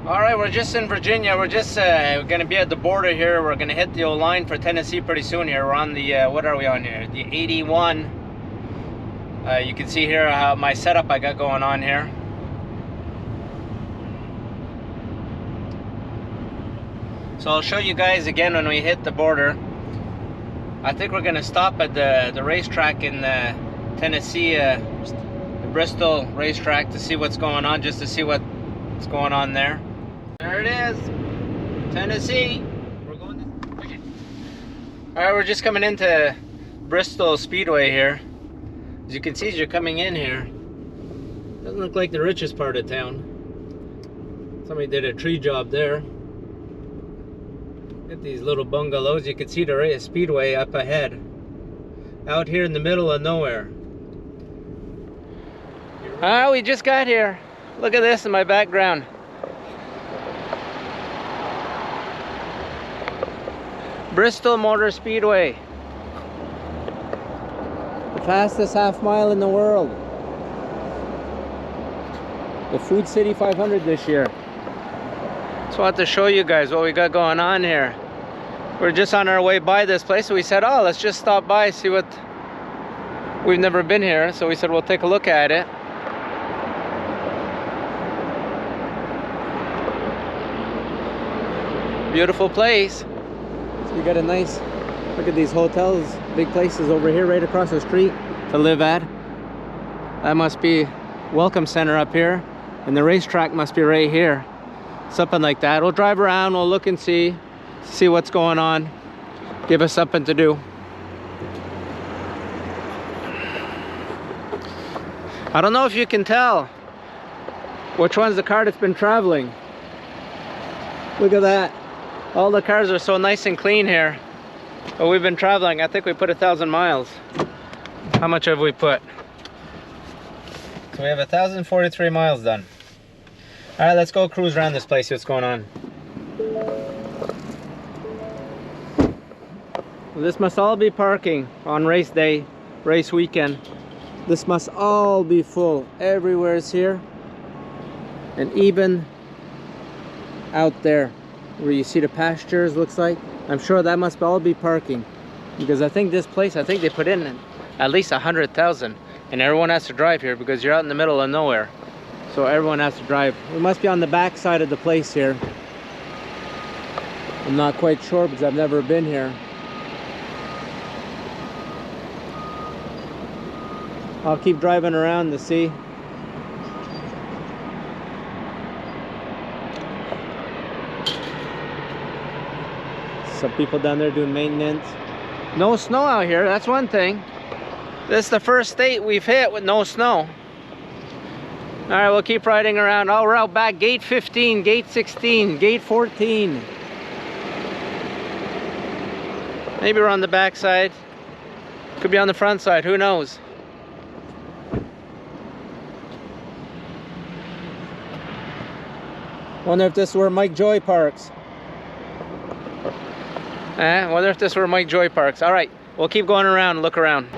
All right, we're just in Virginia. We're just going to be at the border here. We're going to hit the old line for Tennessee pretty soon here. We're on the, what are we on here? The 81. You can see here how my setup I got going on here. So I'll show you guys again when we hit the border. I think we're going to stop at the racetrack in Tennessee, the Bristol racetrack, to see what's going on, just to see what's going on there. There it is, Tennessee. We're going to... Okay. All right, we're just coming into Bristol Speedway here. As you can see, as you're coming in here, doesn't look like the richest part of town. Somebody did a tree job there. Look at these little bungalows. You can see the speedway up ahead. Out here in the middle of nowhere. Ah, we just got here. Look at this in my background. Bristol Motor Speedway. The fastest half mile in the world. The Food City 500 this year. So I want to show you guys what we got going on here. We're just on our way by this place, so we said, oh, let's just stop by, see what... We've never been here, so we said we'll take a look at it. Beautiful place. So we got a nice, look at these hotels, big places over here right across the street to live at. That must be Welcome Center up here, and the racetrack must be right here. Something like that. We'll drive around, we'll look and see what's going on, give us something to do. I don't know if you can tell which one's the car that's been traveling. Look at that. All the cars are so nice and clean here. But we've been traveling, I think we put 1,000 miles. How much have we put? So we have 1,043 miles done. All right, let's go cruise around this place, see what's going on. Well, this must all be parking on race day, race weekend. This must all be full. Everywhere is here. And even out there where you see the pastures, looks like. I'm sure that must all be parking. Because I think this place, I think they put in at least 100,000. And everyone has to drive here because you're out in the middle of nowhere. So everyone has to drive. We must be on the back side of the place here. I'm not quite sure because I've never been here. I'll keep driving around to see. Some people down there doing maintenance. No snow out here, that's one thing. This is the first state we've hit with no snow. All right, we'll keep riding around. Oh, we're out back. Gate 15, gate 16, gate 14. Maybe we're on the back side. Could be on the front side, who knows? Wonder if this is where Mike Joy parks. Wonder if this is where Mike Joy parks. All right, we'll keep going around and look around.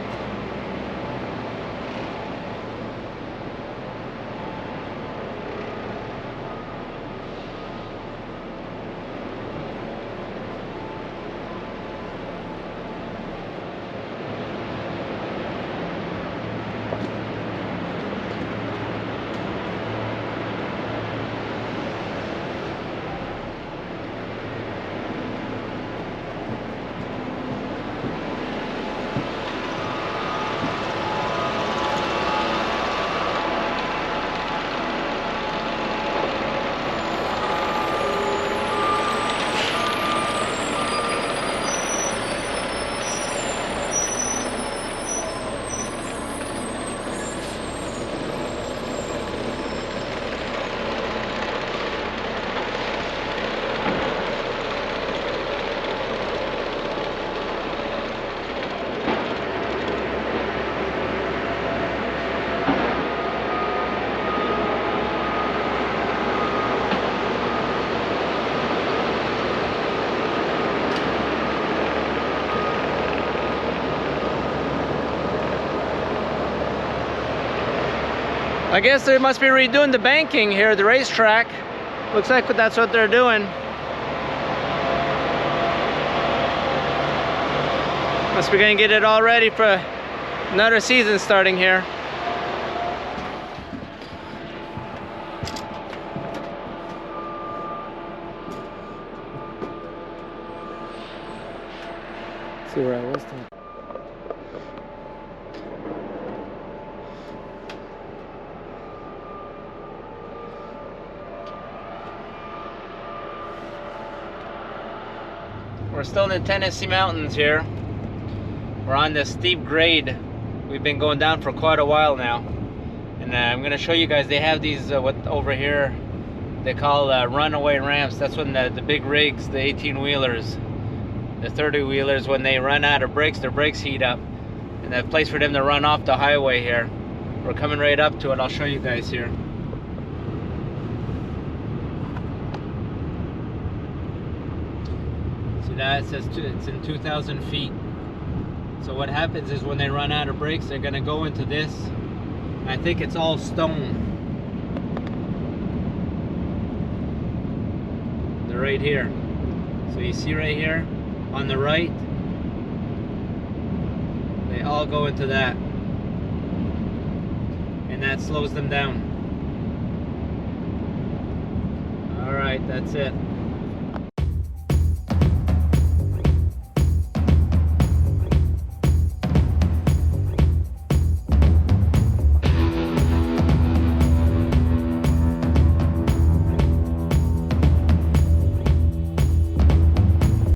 I guess they must be redoing the banking here at the racetrack. Looks like that's what they're doing. Must be gonna get it all ready for another season starting here. Let's see where I was then. We're still in the Tennessee mountains here. We're on this steep grade. We've been going down for quite a while now. And I'm going to show you guys, they have these, what over here, they call runaway ramps. That's when the big rigs, the 18-wheelers, the 30-wheelers, when they run out of brakes, their brakes heat up. And a place for them to run off the highway here. We're coming right up to it. I'll show you guys here. That it says it's in 2,000 feet. So what happens is when they run out of brakes, they're gonna go into this. I think it's all stone. They're right here. So you see right here on the right, they all go into that, and that slows them down. All right, that's it.